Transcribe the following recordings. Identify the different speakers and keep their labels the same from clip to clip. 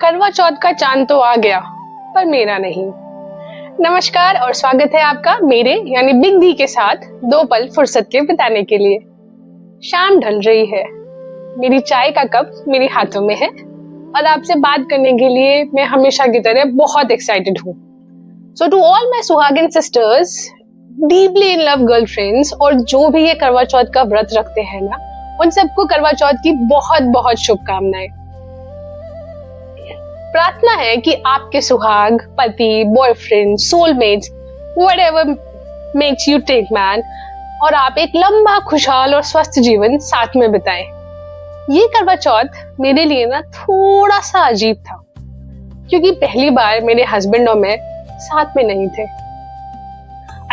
Speaker 1: करवा चौथ का चांद तो आ गया, पर मेरा नहीं। नमस्कार और स्वागत है आपका मेरे यानी बिग डी के साथ दो पल फुर्सत के बिताने के लिए। शाम ढल रही है, मेरी चाय का कप मेरे हाथों में है और आपसे बात करने के लिए मैं हमेशा की तरह बहुत एक्साइटेड हूँ। सो टू ऑल माय सुहागिन sisters, deeply in love girlfriends और जो भी ये करवा चौथ का व्रत रखते हैं ना, उन सबको करवा चौथ की बहुत बहुत शुभकामनाएं। प्रार्थना है कि आपके सुहाग, पति, boyfriend, soulmates, whatever makes you take man, और आप एक लंबा, खुशहाल और स्वस्थ जीवन साथ में बिताएं। ये करवा चौथ मेरे लिए ना थोड़ा सा अजीब था, क्योंकि पहली बार मेरे हस्बैंड और मैं साथ में नहीं थे।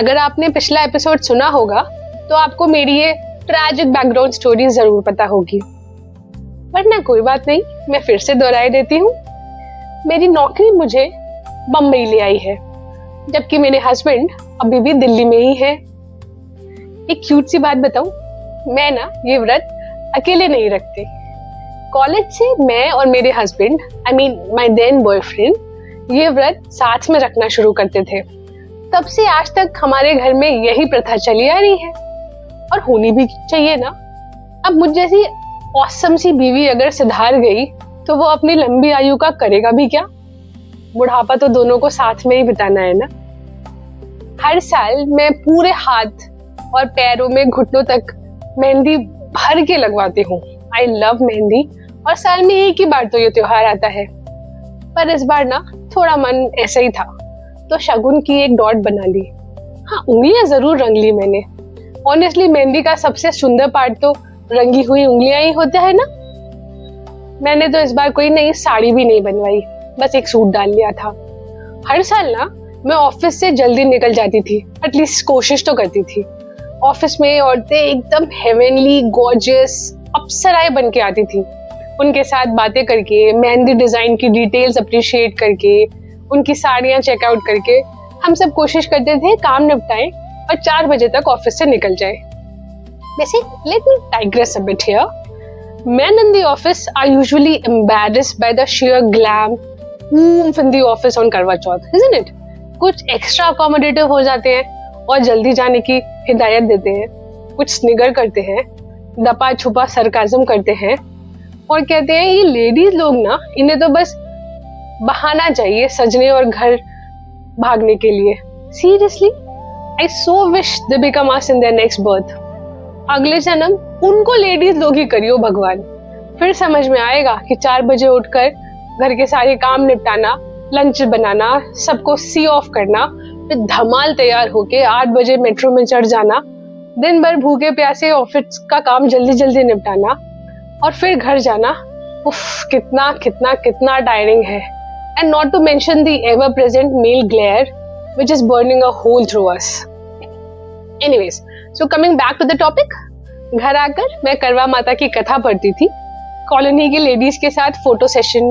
Speaker 1: अगर आपने पिछला एपिसोड सुना होगा तो आपको मेरी ये ट्रैजिक बैकग्राउंड स्टोरी जरूर पता होगी, वरना कोई बात नहीं, मैं फिर से दोहराई देती हूँ। मेरी नौकरी मुझे बम्बई ले आई है, जबकि मेरे हस्बैंड अभी भी दिल्ली में ही है। एक क्यूट सी बात बताऊं, मैं ना ये व्रत अकेले नहीं रखती। कॉलेज से मैं और मेरे husband, I mean my then boyfriend, ये व्रत साथ में रखना शुरू करते थे। तब से आज तक हमारे घर में यही प्रथा चली आ रही है और होनी भी चाहिए ना। अब मुझ जैसी ऑसम सी बीवी अगर सिधार गई तो वो अपनी लंबी आयु का करेगा भी क्या? बुढ़ापा तो दोनों को साथ में ही बिताना है ना। हर साल मैं पूरे हाथ और पैरों में घुटनों तक मेहंदी भर के लगवाती हूँ। आई लव मेहंदी, और साल में एक ही बार तो ये त्योहार आता है। पर इस बार ना थोड़ा मन ऐसा ही था, तो शगुन की एक डॉट बना ली। हाँ, उंगलियां जरूर रंग ली मैंने। ऑनेस्टली मेहंदी का सबसे सुंदर पार्ट तो रंगी हुई उंगलियां ही होता है ना। मैंने तो इस बार कोई नई साड़ी भी नहीं बनवाई, बस एक सूट डाल लिया था। हर साल ना मैं ऑफिस से जल्दी निकल जाती थी, एटलीस्ट कोशिश तो करती थी। ऑफिस में औरतें एकदम हेवनली गॉर्जियस अप्सराएं बन के आती थी। उनके साथ बातें करके, मेहंदी डिजाइन की डिटेल्स अप्रिशिएट करके, उनकी साड़ियां चेकआउट करके हम सब कोशिश करते थे काम निपटाएं और 4 बजे तक ऑफिस से निकल जाए। वैसे let me digress a bit here. Men in the office are usually embarrassed by the sheer glam oomph in the office on Karwa Chauth, isn't it? कुछ एक्स्ट्रा अकोमोडेटिव हो जाते हैं और जल्दी जाने की हिदायत देते हैं, कुछ स्निगर करते हैं, दपा छुपा सरकाज़म करते हैं और कहते हैं ये लेडीज लोग ना, इन्हें तो बस बहाना चाहिए सजने और घर भागने के लिए। Seriously, I so wish they become us in their next birth. अगले जन्म उनको लेडीज लोग ही करियो भगवान। फिर समझ में आएगा कि 4 बजे उठकर घर के सारे काम निपटाना, लंच बनाना, सबको सी ऑफ करना, फिर धमाल तैयार होके 8 बजे मेट्रो में चढ़ जाना, दिन भर भूखे प्यासे ऑफिस का काम जल्दी जल्दी निपटाना और फिर घर जाना। उफ, कितना कितना कितना टायरिंग है। And not to mention the ever present male glare which is burning a hole through us. Anyways, so coming back to the topic, घर आकर मैं करवा माता की कथा पढ़ती थी। कॉलोनी की लेडीज के साथ फोटो सेशन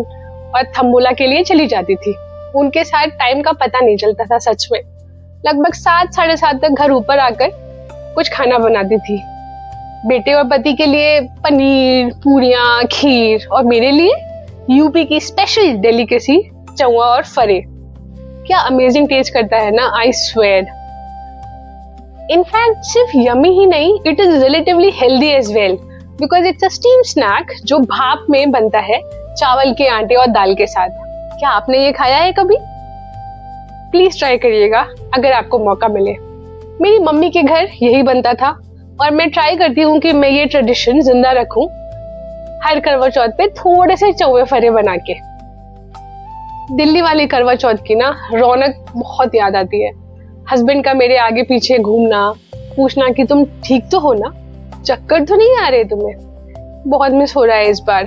Speaker 1: और थम्बोला के लिए चली जाती थी। उनके साथ टाइम का पता नहीं चलता था सच में। लगभग 7 साढ़े 7 तक घर ऊपर आकर कुछ खाना बनाती थी। बेटे और पति के लिए पनीर, पूरियां, खीर, और मेरे लिए यूपी की स्पेशल डेलिकेसी चौवा और फरे। क्या अमेजिंग टेस्ट करता है ना, आई स्वेयर। इनफैक्ट सिर्फ यमी ही नहीं, it is relatively healthy as well, because it's a steam snack जो भाप में बनता है चावल के आटे और दाल के साथ। क्या आपने ये खाया है कभी? प्लीज ट्राई करिएगा अगर आपको मौका मिले। मेरी मम्मी के घर यही बनता था और मैं ट्राई करती हूँ कि मैं ये ट्रेडिशन जिंदा रखूं, हर करवा चौथ पे थोड़े से चौवे फरे बना के। दिल्ली वाली करवा चौथ की ना रौनक बहुत याद आती है। हस्बैंड का मेरे आगे पीछे घूमना, पूछना कि तुम ठीक तो हो ना, चक्कर तो नहीं आ रहे तुम्हें? बहुत मिस हो रहा है इस बार।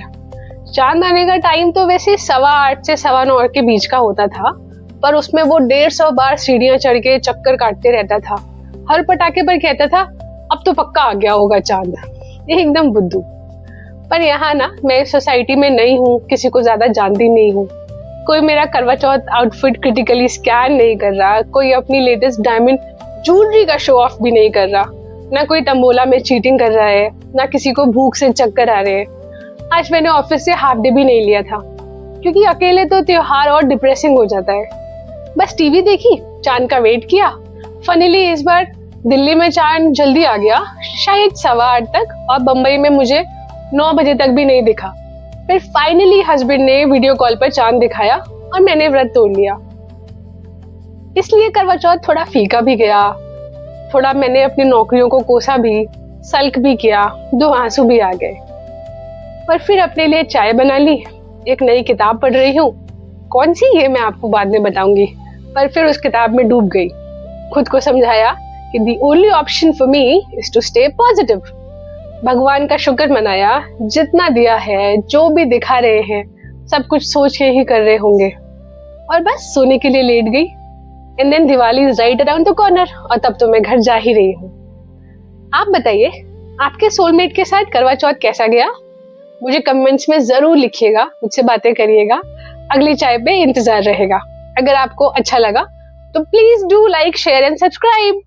Speaker 1: चांद आने का टाइम तो वैसे 8:15 से 9:15 के बीच का होता था, पर उसमें वो 150 बार सीढ़ियां चढ़ के चक्कर काटते रहता था। हर पटाखे पर कहता था अब तो पक्का आ गया होगा चांद, एकदम बुद्धू। पर यहाँ ना मैं सोसाइटी में नई हूँ, किसी को ज्यादा जानती नहीं हूँ। कोई मेरा करवा चौथ आउटफिट क्रिटिकली स्कैन नहीं कर रहा, कोई अपनी लेटेस्ट डायमंड ज्वेलरी का शो ऑफ भी नहीं कर रहा, ना कोई तंबोला में चीटिंग कर रहा है, ना किसी को भूख से चक्कर आ रहे हैं। आज मैंने ऑफिस से हाफ डे भी नहीं लिया था। क्योंकि अकेले तो त्योहार और डिप्रेसिंग हो जाता है। बस टीवी देखी, चांद का वेट किया। फनीली इस बार दिल्ली में चांद जल्दी आ गया, शायद 8:15 तक, और बम्बई में मुझे 9 बजे तक भी नहीं दिखा। फिर फाइनली हस्बैंड ने वीडियो कॉल पर चांद दिखाया और मैंने व्रत तोड़ लिया। इसलिए करवा चौथ थोड़ा फीका भी गया, थोड़ा मैंने अपनी नौकरियों को कोसा भी, सल्क भी किया, 2 आंसू भी आ गए। पर फिर अपने लिए चाय बना ली, एक नई किताब पढ़ रही हूँ। कौन सी, ये मैं आपको बाद में बताऊंगी। पर फिर उस किताब में डूब गई। खुद को समझाया कि the only option for me is to stay positive। भगवान का शुक्र मनाया, जितना दिया है, जो भी दिखा रहे हैं, सब कुछ सोच के ही कर रहे होंगे। और बस सोने के लिए लेट गई। And then Diwali is right around the corner, और तब तो मैं घर जा ही रही हूँ। आप बताइए, आपके सोलमेट के साथ करवा चौथ कैसा गया? मुझे कमेंट्स में जरूर लिखिएगा, मुझसे बातें करिएगा। अगली चाय पे इंतजार रहेगा। अगर आपको अच्छा लगा तो please do like, share and subscribe.